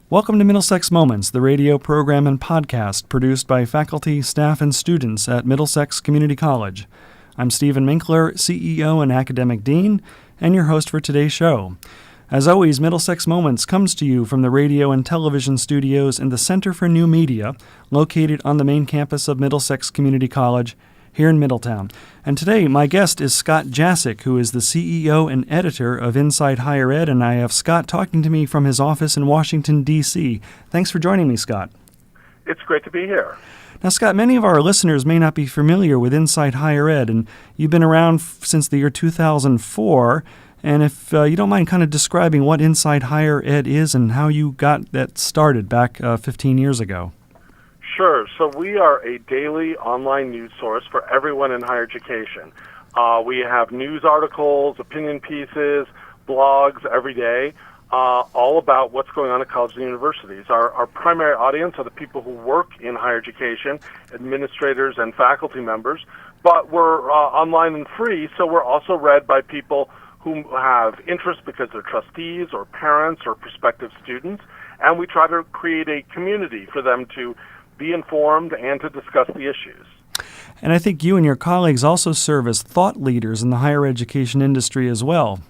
Welcome to Middlesex Moments, the radio program and podcast produced by faculty, staff, and students at Middlesex Community College. I'm Steven Minkler, CEO and Academic Dean, and your host for today's show. As always, Middlesex Moments comes to you from the radio and television studios in the Center for New Media, located on the main campus of Middlesex Community College here in Middletown. And today, my guest is Scott Jaschik, who is the CEO and editor of Inside Higher Ed, and I have Scott talking to me from his office in Washington, D.C. Thanks for joining me, Scott. It's great to be here. Now, Scott, many of our listeners may not be familiar with Inside Higher Ed, and you've been around since the year 2004, and if you don't mind kind of describing what Inside Higher Ed is and how you got that started back 15 years ago. Sure. So we are a daily online news source for everyone in higher education. We have news articles, opinion pieces, blogs every day, all about what's going on at colleges and universities. Our primary audience are the people who work in higher education, administrators and faculty members, but we're online and free, so we're also read by people who have interest because they're trustees or parents or prospective students, and we try to create a community for them to be informed and to discuss the issues. And I think you and your colleagues also serve as thought leaders in the higher education industry as well.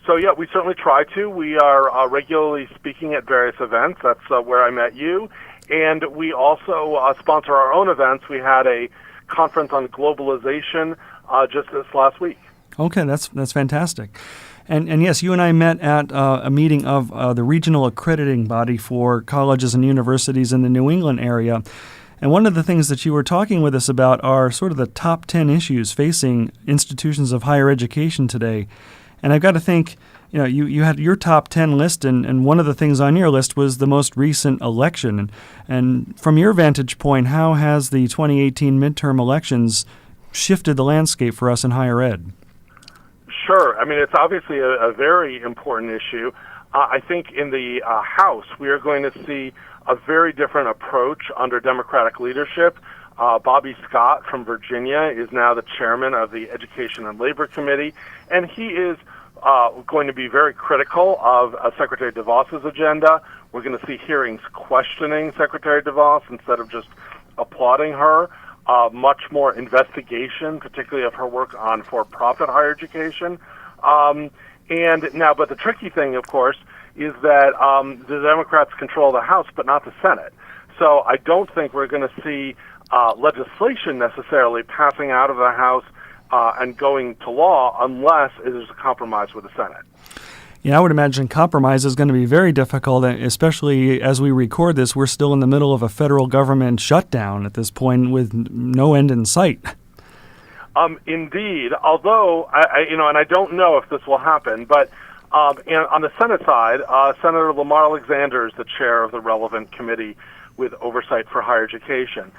So yeah, we certainly try to. We are regularly speaking at various events. That's where I met you. And we also sponsor our own events. We had a conference on globalization just this last week. Okay, that's fantastic. And yes, you and I met at a meeting of the regional accrediting body for colleges and universities in the New England area. And one of the things that you were talking with us about are sort of the top 10 issues facing institutions of higher education today. And I've got to think, you had your top 10 list, and one of the things on your list was the most recent election. And from your vantage point, how has the 2018 midterm elections shifted the landscape for us in higher ed? Sure. I mean, it's obviously a very important issue. I think in the House, we are going to see a very different approach under Democratic leadership. Bobby Scott from Virginia is now the chairman of the Education and Labor Committee, and he is going to be very critical of Secretary DeVos's agenda. We're going to see hearings questioning Secretary DeVos instead of just applauding her. Much more investigation, particularly of her work on for-profit higher education. But the tricky thing, of course, is that the Democrats control the House, but not the Senate. So I don't think we're going to see legislation necessarily passing out of the House and going to law unless it is a compromise with the Senate. Yeah, I would imagine compromise is going to be very difficult, especially as we record this. We're still in the middle of a federal government shutdown at this point with no end in sight. Indeed, although, I don't know if this will happen, but on the Senate side, Senator Lamar Alexander is the chair of the relevant committee with oversight for higher education.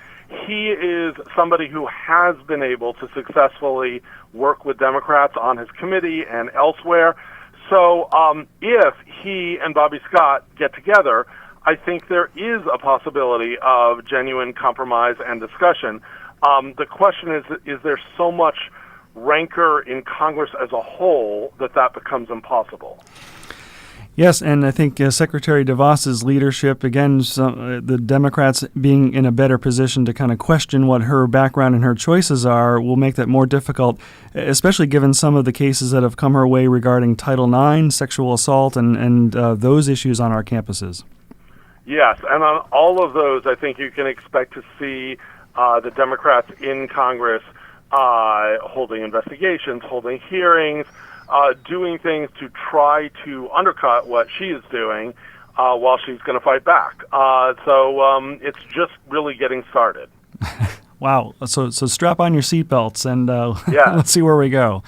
He is somebody who has been able to successfully work with Democrats on his committee and elsewhere. So if he and Bobby Scott get together, I think there is a possibility of genuine compromise and discussion. The question is there so much rancor in Congress as a whole that becomes impossible? Yes, and I think Secretary DeVos's leadership, again, the Democrats being in a better position to kind of question what her background and her choices are, will make that more difficult, especially given some of the cases that have come her way regarding Title IX, sexual assault, and those issues on our campuses. Yes, and on all of those, I think you can expect to see the Democrats in Congress holding investigations, holding hearings, doing things to try to undercut what she is doing while she's going to fight back. So it's just really getting started. Wow. So strap on your seatbelts and let's see where we go.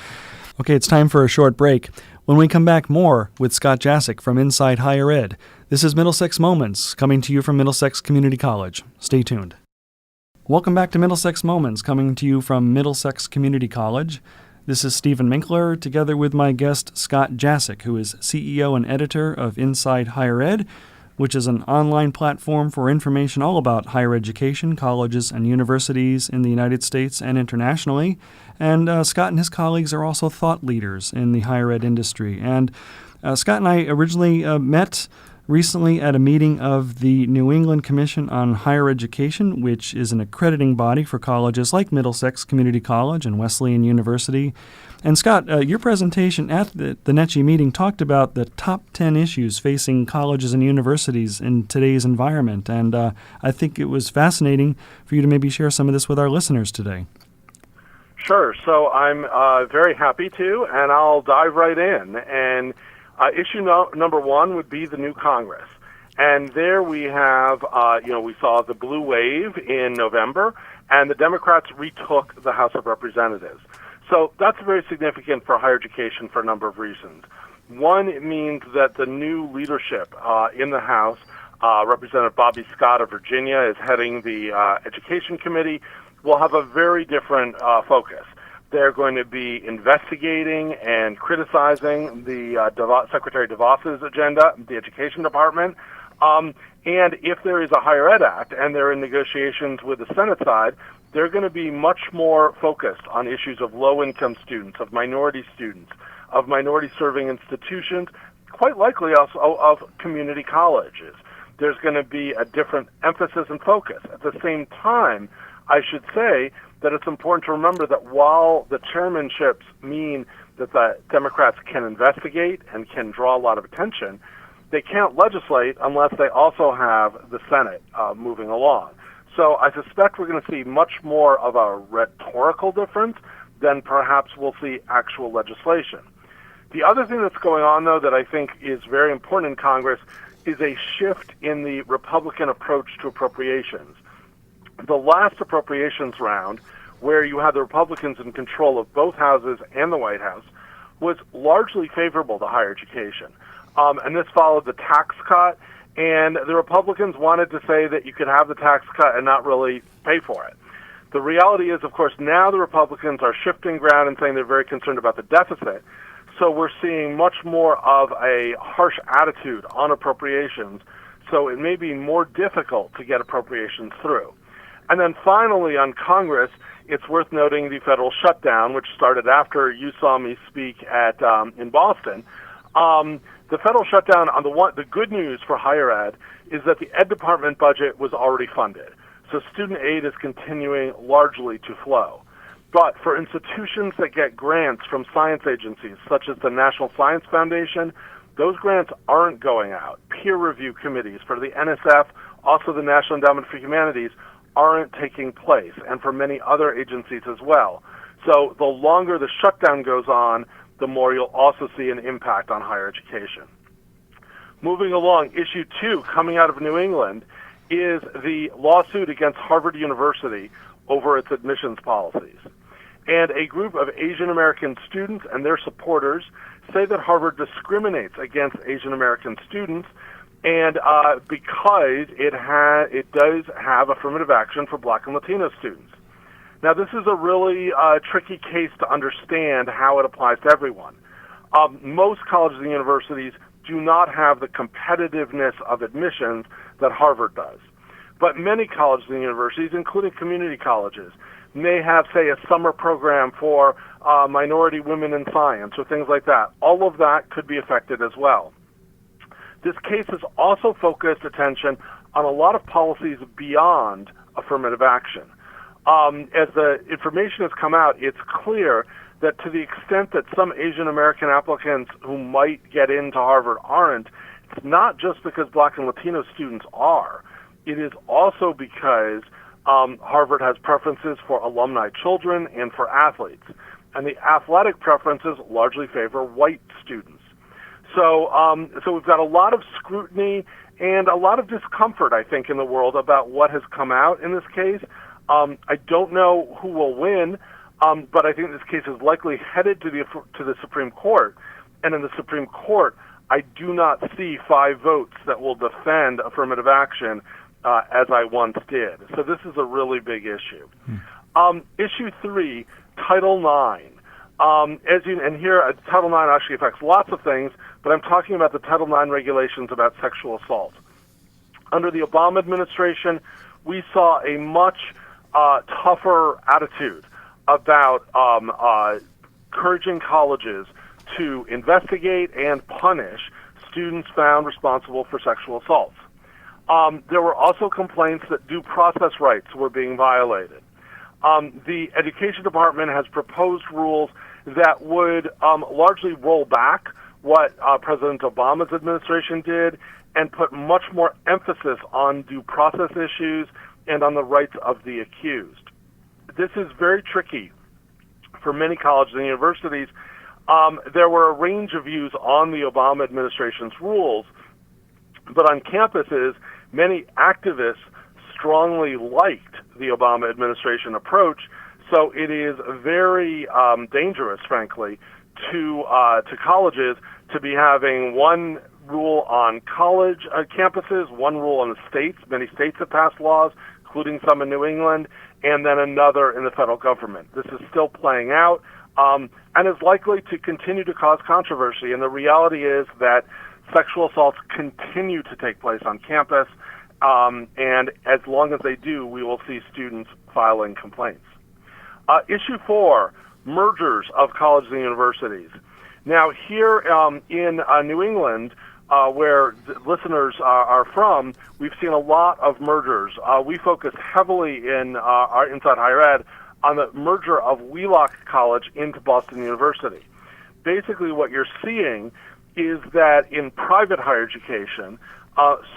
Okay, it's time for a short break. When we come back, more with Scott Jaschik from Inside Higher Ed. This is Middlesex Moments, coming to you from Middlesex Community College. Stay tuned. Welcome back to Middlesex Moments, coming to you from Middlesex Community College. This is Steven Minkler, together with my guest, Scott Jaschik, who is CEO and editor of Inside Higher Ed, which is an online platform for information all about higher education, colleges, and universities in the United States and internationally. And Scott and his colleagues are also thought leaders in the higher ed industry. And Scott and I originally met recently at a meeting of the New England Commission on Higher Education, which is an accrediting body for colleges like Middlesex Community College and Wesleyan University. And Scott, your presentation at the NECHI meeting talked about the top 10 issues facing colleges and universities in today's environment. And I think it was fascinating for you to maybe share some of this with our listeners today. Sure. So I'm very happy to, and I'll dive right in. And issue number one would be the new Congress. And there we have, we saw the blue wave in November, and the Democrats retook the House of Representatives. So that's very significant for higher education for a number of reasons. One, it means that the new leadership in the House, Representative Bobby Scott of Virginia is heading the Education Committee, will have a very different focus. They're going to be investigating and criticizing the Secretary DeVos's agenda, the Education Department. And if there is a Higher Ed Act and they're in negotiations with the Senate side, they're going to be much more focused on issues of low-income students, of minority students, of minority-serving institutions, quite likely also of community colleges. There's going to be a different emphasis and focus. At the same time, I should say that it's important to remember that while the chairmanships mean that the Democrats can investigate and can draw a lot of attention, they can't legislate unless they also have the Senate moving along. So I suspect we're going to see much more of a rhetorical difference than perhaps we'll see actual legislation. The other thing that's going on, though, that I think is very important in Congress is a shift in the Republican approach to appropriations. The last appropriations round, where you had the Republicans in control of both houses and the White House, was largely favorable to higher education. And this followed the tax cut, and the Republicans wanted to say that you could have the tax cut and not really pay for it. The reality is, of course, now the Republicans are shifting ground and saying they're very concerned about the deficit. So we're seeing much more of a harsh attitude on appropriations, so it may be more difficult to get appropriations through. And then finally on Congress, it's worth noting the federal shutdown, which started after you saw me speak at in Boston. The federal shutdown, the good news for higher ed is that the Ed Department budget was already funded. So student aid is continuing largely to flow. But for institutions that get grants from science agencies, such as the National Science Foundation, those grants aren't going out. Peer review committees for the NSF, also the National Endowment for Humanities, aren't taking place, and for many other agencies as well. So the longer the shutdown goes on, the more you'll also see an impact on higher education. Moving along, issue 2 coming out of New England is the lawsuit against Harvard University over its admissions policies. And a group of Asian American students and their supporters say that Harvard discriminates against Asian American students, and because it does have affirmative action for Black and Latino students. Now, this is a really tricky case to understand how it applies to everyone. Most colleges and universities do not have the competitiveness of admissions that Harvard does. But many colleges and universities, including community colleges, may have, say, a summer program for minority women in science or things like that. All of that could be affected as well. This case has also focused attention on a lot of policies beyond affirmative action. As the information has come out, it's clear that to the extent that some Asian American applicants who might get into Harvard aren't, it's not just because Black and Latino students are. It is also because Harvard has preferences for alumni children and for athletes. And the athletic preferences largely favor white students. So we've got a lot of scrutiny and a lot of discomfort, I think, in the world about what has come out in this case. I don't know who will win, but I think this case is likely headed to the Supreme Court. And in the Supreme Court, I do not see 5 votes that will defend affirmative action as I once did. So this is a really big issue. Issue 3, Title IX. Here, Title IX actually affects lots of things, but I'm talking about the Title IX regulations about sexual assault. Under the Obama administration, we saw a much tougher attitude about encouraging colleges to investigate and punish students found responsible for sexual assaults. There were also complaints that due process rights were being violated. The Education Department has proposed rules that would largely roll back what President Obama's administration did and put much more emphasis on due process issues and on the rights of the accused. This is very tricky for many colleges and universities. There were a range of views on the Obama administration's rules, but on campuses, many activists strongly liked the Obama administration approach, so it is very dangerous, frankly, to colleges to be having one rule on college campuses, one rule on the states. Many states have passed laws, including some in New England, and then another in the federal government. This is still playing out and is likely to continue to cause controversy. And the reality is that sexual assaults continue to take place on campus, and as long as they do, we will see students filing complaints. Issue 4, mergers of colleges and universities. Now, here in New England, where the listeners are from, we've seen a lot of mergers. We focus heavily in our Inside Higher Ed on the merger of Wheelock College into Boston University. Basically, what you're seeing is that in private higher education,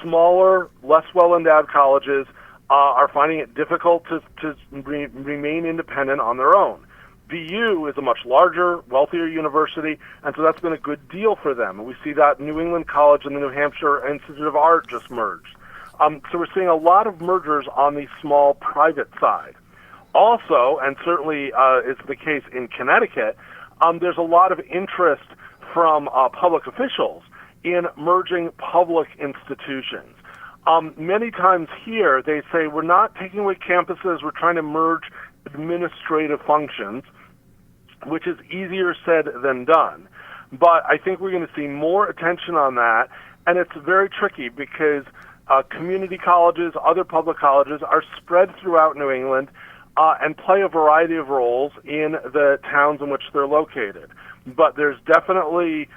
smaller, less well-endowed colleges are finding it difficult to remain independent on their own. BU is a much larger, wealthier university, and so that's been a good deal for them. And we see that New England College and the New Hampshire Institute of Art just merged. So we're seeing a lot of mergers on the small private side. Also, and certainly is the case in Connecticut, there's a lot of interest from public officials in merging public institutions. Many times here they say, we're not taking away campuses, we're trying to merge administrative functions, which is easier said than done. But I think we're going to see more attention on that, and it's very tricky because community colleges, other public colleges are spread throughout New England and play a variety of roles in the towns in which they're located. But there's definitely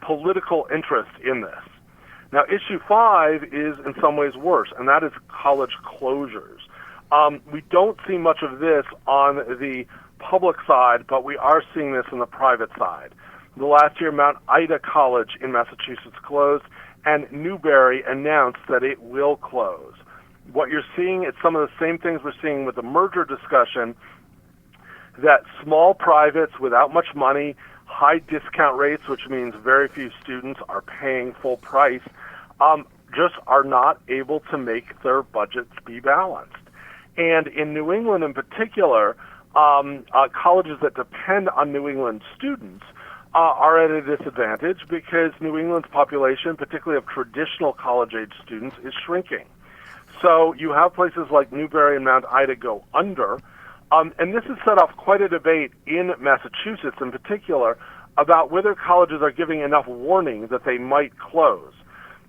political interest in this. Now, issue 5 is in some ways worse, and that is college closures. We don't see much of this on the public side, but we are seeing this on the private side. The last year, Mount Ida College in Massachusetts closed, and Newberry announced that it will close. What you're seeing is some of the same things we're seeing with the merger discussion, that small privates without much money, high discount rates, which means very few students are paying full price, just are not able to make their budgets be balanced. And in New England in particular, colleges that depend on New England students are at a disadvantage because New England's population, particularly of traditional college-age students, is shrinking. So you have places like Newberry and Mount Ida go under, and this has set off quite a debate in Massachusetts in particular about whether colleges are giving enough warning that they might close.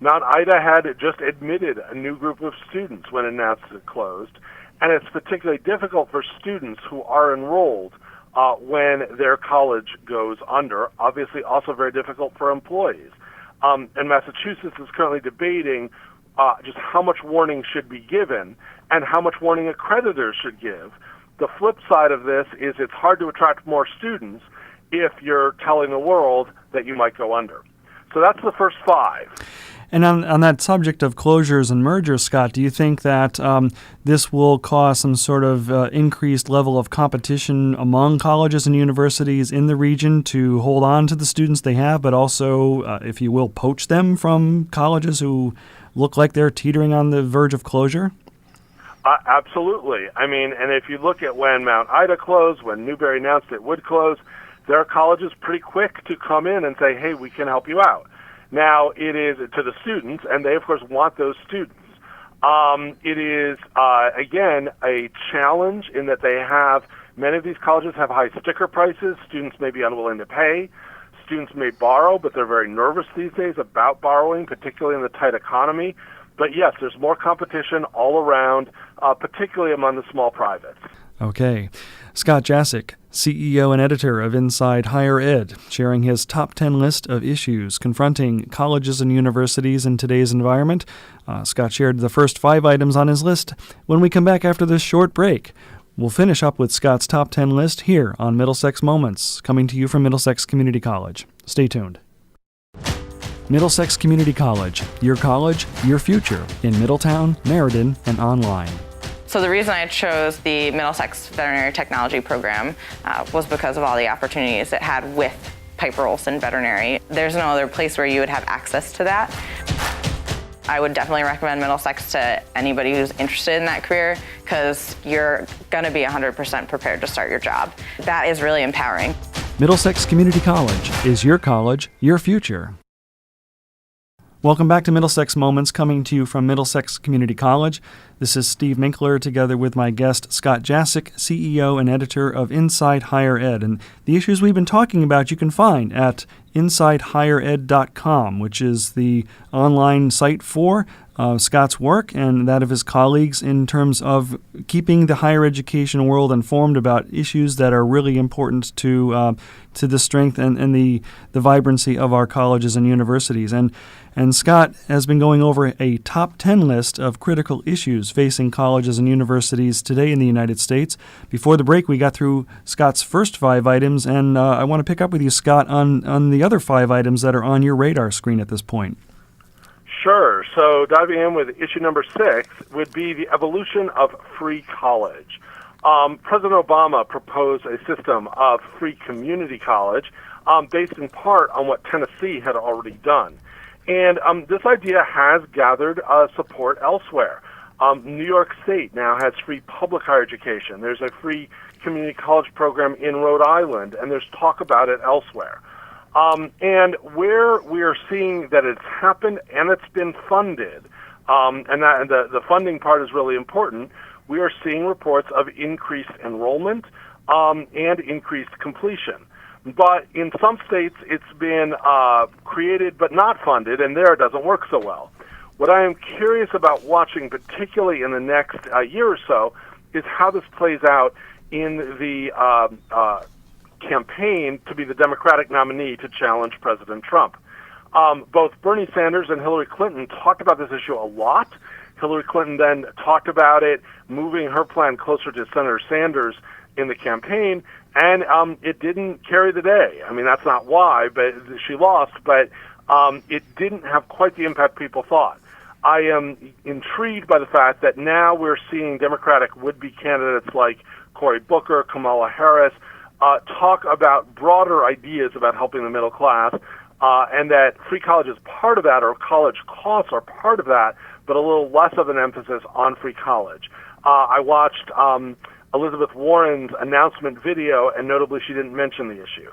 Mount Ida had just admitted a new group of students when it announced it closed, and it's particularly difficult for students who are enrolled when their college goes under. Obviously, also very difficult for employees. And Massachusetts is currently debating just how much warning should be given and how much warning accreditors should give. The flip side of this is it's hard to attract more students if you're telling the world that you might go under. So that's the first 5. And on that subject of closures and mergers, Scott, do you think that this will cause some sort of increased level of competition among colleges and universities in the region to hold on to the students they have, but also, if you will, poach them from colleges who look like they're teetering on the verge of closure? Absolutely. I mean, and if you look at when Mount Ida closed, when Newberry announced it would close, there are colleges pretty quick to come in and say, hey, we can help you out. Now, it is to the students, and they, of course, want those students. It is, again, a challenge in that they have, many of these colleges have high sticker prices. Students may be unwilling to pay. Students may borrow, but they're very nervous these days about borrowing, particularly in the tight economy. But yes, there's more competition all around, particularly among the small privates. Okay. Scott Jaschik, CEO and editor of Inside Higher Ed, sharing his top 10 list of issues confronting colleges and universities in today's environment. Scott shared the first 5 items on his list. When we come back after this short break, we'll finish up with Scott's top 10 list here on Middlesex Moments, coming to you from Middlesex Community College. Stay tuned. Middlesex Community College, your future, in Middletown, Meriden, and online. So the reason I chose the Middlesex Veterinary Technology program was because of all the opportunities it had with Piper Olson Veterinary. There's no other place where you would have access to that. I would definitely recommend Middlesex to anybody who's interested in that career because you're going to be 100% prepared to start your job. That is really empowering. Middlesex Community College is your future. Welcome back to Middlesex Moments, coming to you from Middlesex Community College. This is Steve Minkler, together with my guest, Scott Jaschik, CEO and editor of Inside Higher Ed. And the issues we've been talking about you can find at InsideHigherEd.com, which is the online site for Scott's work and that of his colleagues in terms of keeping the higher education world informed about issues that are really important to the strength and the vibrancy of our colleges and universities. And Scott has been going over a top 10 list of critical issues facing colleges and universities today in the United States. Before the break, we got through Scott's first 5 items, and I want to pick up with you, Scott, on the other 5 items that are on your radar screen at this point. Sure. So diving in with issue number 6 would be the evolution of free college. President Obama proposed a system of free community college based in part on what Tennessee had already done. And this idea has gathered support elsewhere. New York State now has free public higher education. There's a free community college program in Rhode Island, and there's talk about it elsewhere. And where we are seeing that it's happened and it's been funded, and the funding part is really important, we are seeing reports of increased enrollment and increased completion. But in some states, it's been created but not funded, and there it doesn't work so well. What I am curious about watching, particularly in the next year or so, is how this plays out in the campaign to be the Democratic nominee to challenge President Trump. Both Bernie Sanders and Hillary Clinton talked about this issue a lot. Hillary Clinton then talked about it, moving her plan closer to Senator Sanders in the campaign, and it didn't carry the day. I mean, that's not why, but she lost, but it didn't have quite the impact people thought. I am intrigued by the fact that now we're seeing Democratic would-be candidates like Cory Booker, Kamala Harris, talk about broader ideas about helping the middle class, and that free college is part of that, or college costs are part of that, but a little less of an emphasis on free college. I watched Elizabeth Warren's announcement video, and notably she didn't mention the issue.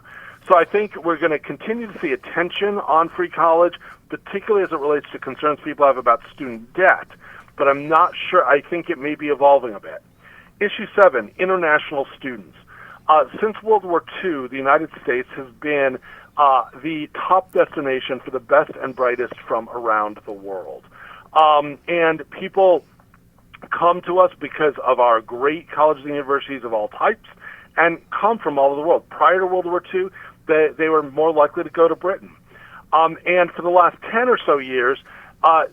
So I think we're going to continue to see attention on free college, particularly as it relates to concerns people have about student debt, but I'm not sure. I think it may be evolving a bit. Issue 7, international students. Since World War II, the United States has been the top destination for the best and brightest from around the world. And people come to us because of our great colleges and universities of all types and come from all over the world. Prior to World War II, they were more likely to go to Britain. And for the last 10 or so years,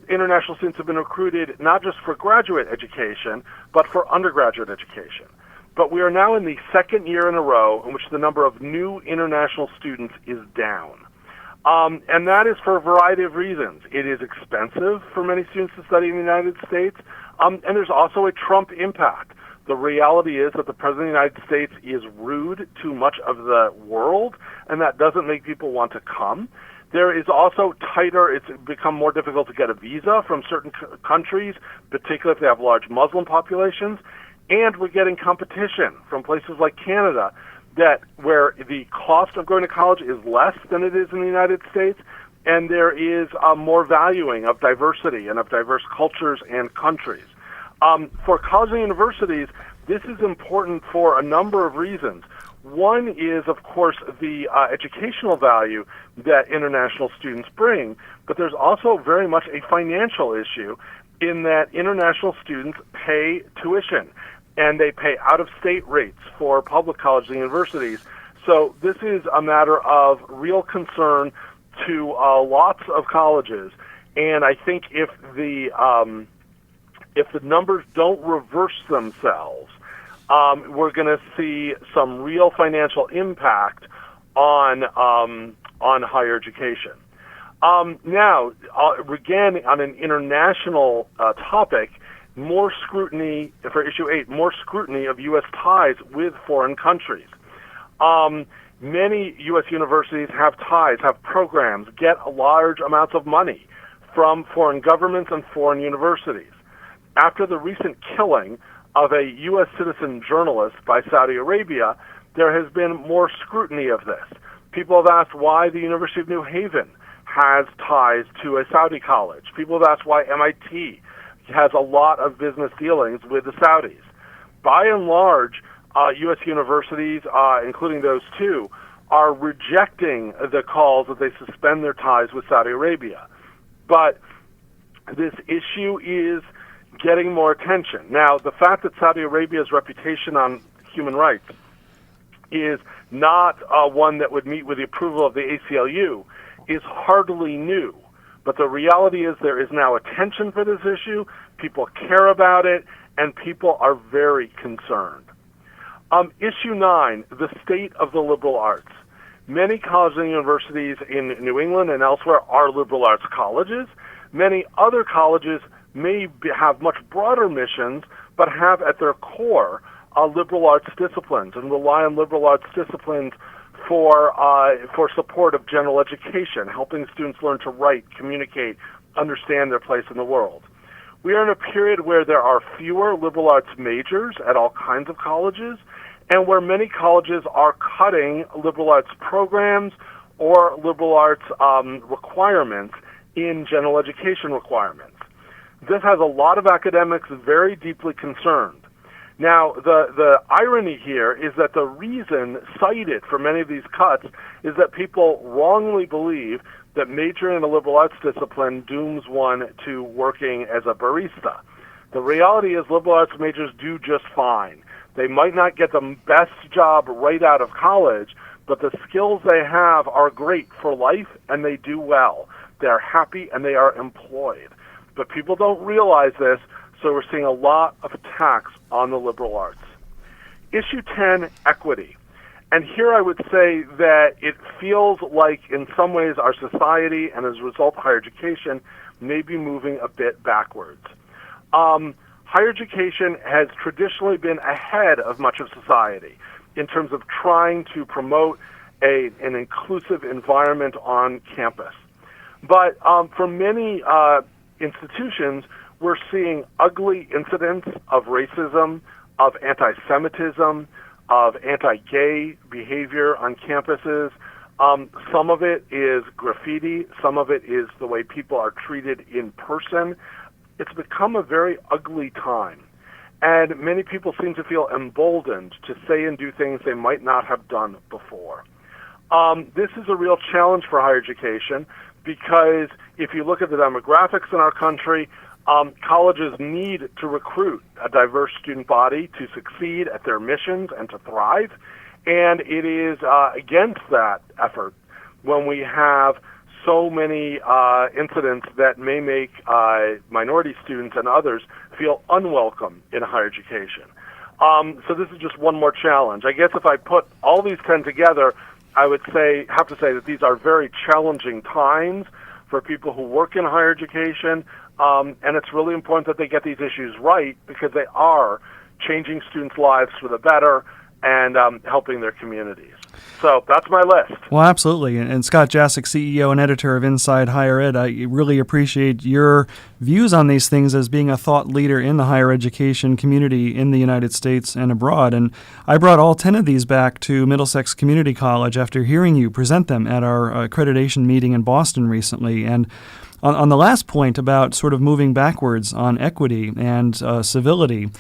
international students have been recruited not just for graduate education, but for undergraduate education. But we are now in the second year in a row in which the number of new international students is down. And that is for a variety of reasons. It is expensive for many students to study in the United States, and there's also a Trump impact. The reality is that the President of the United States is rude to much of the world, and that doesn't make people want to come. There is also it's become more difficult to get a visa from certain countries, particularly if they have large Muslim populations, and we're getting competition from places like Canada where the cost of going to college is less than it is in the United States, and there is more valuing of diversity and of diverse cultures and countries. For colleges and universities, this is important for a number of reasons. One is, of course, the educational value that international students bring, but there's also very much a financial issue in that international students pay tuition. and they pay out-of-state rates for public colleges and universities. So this is a matter of real concern to lots of colleges, and I think if the numbers don't reverse themselves, we're going to see some real financial impact on higher education. Now, again, on an international topic, more scrutiny for issue 8, more scrutiny of U.S. ties with foreign countries. Many U.S. universities have ties, have programs, get large amounts of money from foreign governments and foreign universities. After the recent killing of a U.S. citizen journalist by Saudi Arabia, there has been more scrutiny of this. People have asked why the University of New Haven has ties to a Saudi college. People have asked why MIT has a lot of business dealings with the Saudis. By and large, U.S. universities, including those two, are rejecting the calls that they suspend their ties with Saudi Arabia. But this issue is getting more attention. Now, the fact that Saudi Arabia's reputation on human rights is not one that would meet with the approval of the ACLU is hardly new. But the reality is there is now attention for this issue, people care about it, and people are very concerned. Issue 9, the state of the liberal arts. Many colleges and universities in New England and elsewhere are liberal arts colleges. Many other colleges may have much broader missions, but have at their core liberal arts disciplines and rely on liberal arts disciplines for support of general education, helping students learn to write, communicate, understand their place in the world. We are in a period where there are fewer liberal arts majors at all kinds of colleges, and where many colleges are cutting liberal arts programs or liberal arts requirements in general education requirements. This has a lot of academics very deeply concerned. Now, the irony here is that the reason cited for many of these cuts is that people wrongly believe that majoring in a liberal arts discipline dooms one to working as a barista. The reality is liberal arts majors do just fine. They might not get the best job right out of college, but the skills they have are great for life, and they do well. They're happy, and they are employed. But people don't realize this, so we're seeing a lot of attacks on the liberal arts. Issue 10, equity. And here I would say that it feels like in some ways our society, and as a result higher education, may be moving a bit backwards. Higher education has traditionally been ahead of much of society in terms of trying to promote an inclusive environment on campus. But for many institutions, we're seeing ugly incidents of racism, of anti-Semitism, of anti-gay behavior on campuses. Some of it is graffiti. Some of it is the way people are treated in person. It's become a very ugly time. And many people seem to feel emboldened to say and do things they might not have done before. This is a real challenge for higher education because if you look at the demographics in our country, colleges need to recruit a diverse student body to succeed at their missions and to thrive. And it is against that effort when we have so many incidents that may make minority students and others feel unwelcome in higher education. So this is just one more challenge. I guess if I put all these 10 together, I would have to say that these are very challenging times for people who work in higher education, and it's really important that they get these issues right because they are changing students' lives for the better and helping their communities. So that's my list. Well, absolutely. And Scott Jaschik, CEO and editor of Inside Higher Ed, I really appreciate your views on these things as being a thought leader in the higher education community in the United States and abroad. And I brought all 10 of these back to Middlesex Community College after hearing you present them at our accreditation meeting in Boston recently. And on the last point about sort of moving backwards on equity and civility,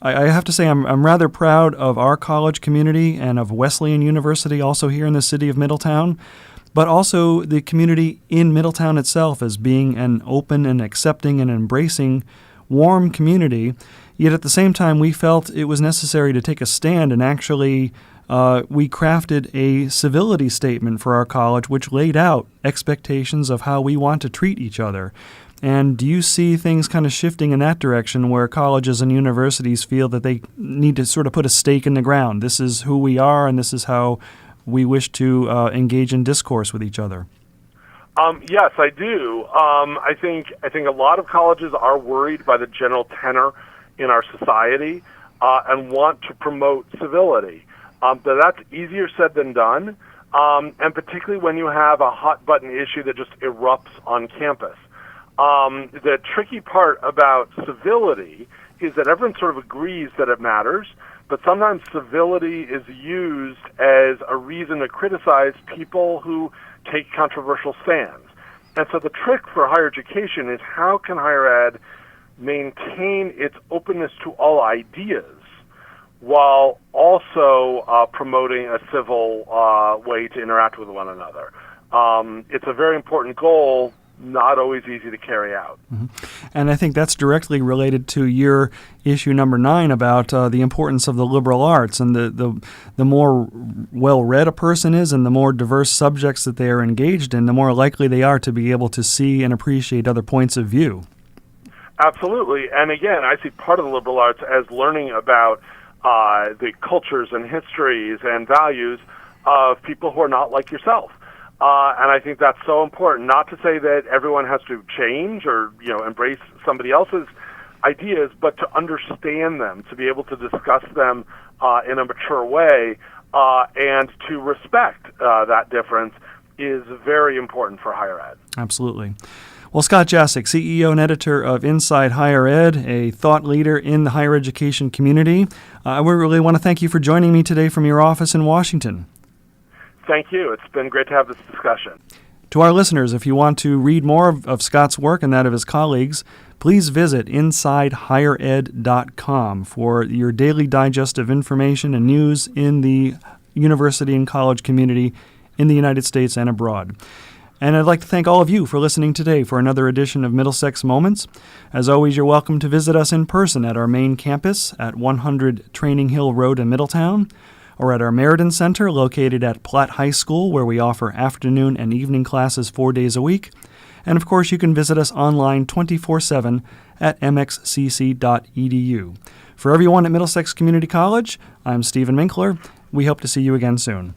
I have to say I'm rather proud of our college community and of Wesleyan University also here in the city of Middletown, but also the community in Middletown itself as being an open and accepting and embracing warm community. Yet at the same time, we felt it was necessary to take a stand, and actually we crafted a civility statement for our college which laid out expectations of how we want to treat each other. And do you see things kind of shifting in that direction where colleges and universities feel that they need to sort of put a stake in the ground? This is who we are, and this is how we wish to engage in discourse with each other. Yes, I do. I think a lot of colleges are worried by the general tenor in our society and want to promote civility. But that's easier said than done, and particularly when you have a hot-button issue that just erupts on campus. The tricky part about civility is that everyone sort of agrees that it matters, but sometimes civility is used as a reason to criticize people who take controversial stands. And so the trick for higher education is how can higher ed maintain its openness to all ideas while also promoting a civil way to interact with one another. It's a very important goal, not always easy to carry out. Mm-hmm. And I think that's directly related to your issue number 9 about the importance of the liberal arts, and the more well-read a person is and the more diverse subjects that they are engaged in, the more likely they are to be able to see and appreciate other points of view. Absolutely. And again, I see part of the liberal arts as learning about the cultures and histories and values of people who are not like yourself. And I think that's so important. Not to say that everyone has to change or embrace somebody else's ideas, but to understand them, to be able to discuss them in a mature way, and to respect that difference is very important for higher ed. Absolutely. Well, Scott Jaschik, CEO and editor of Inside Higher Ed, a thought leader in the higher education community, we really want to thank you for joining me today from your office in Washington. Thank you. It's been great to have this discussion. To our listeners, if you want to read more of Scott's work and that of his colleagues, please visit InsideHigherEd.com for your daily digest of information and news in the university and college community in the United States and abroad. And I'd like to thank all of you for listening today for another edition of Middlesex Moments. As always, you're welcome to visit us in person at our main campus at 100 Training Hill Road in Middletown, or at our Meriden Center located at Platt High School, where we offer afternoon and evening classes 4 days a week. And of course, you can visit us online 24/7 at MxCC.edu. For everyone at Middlesex Community College, I'm Steven Minkler. We hope to see you again soon.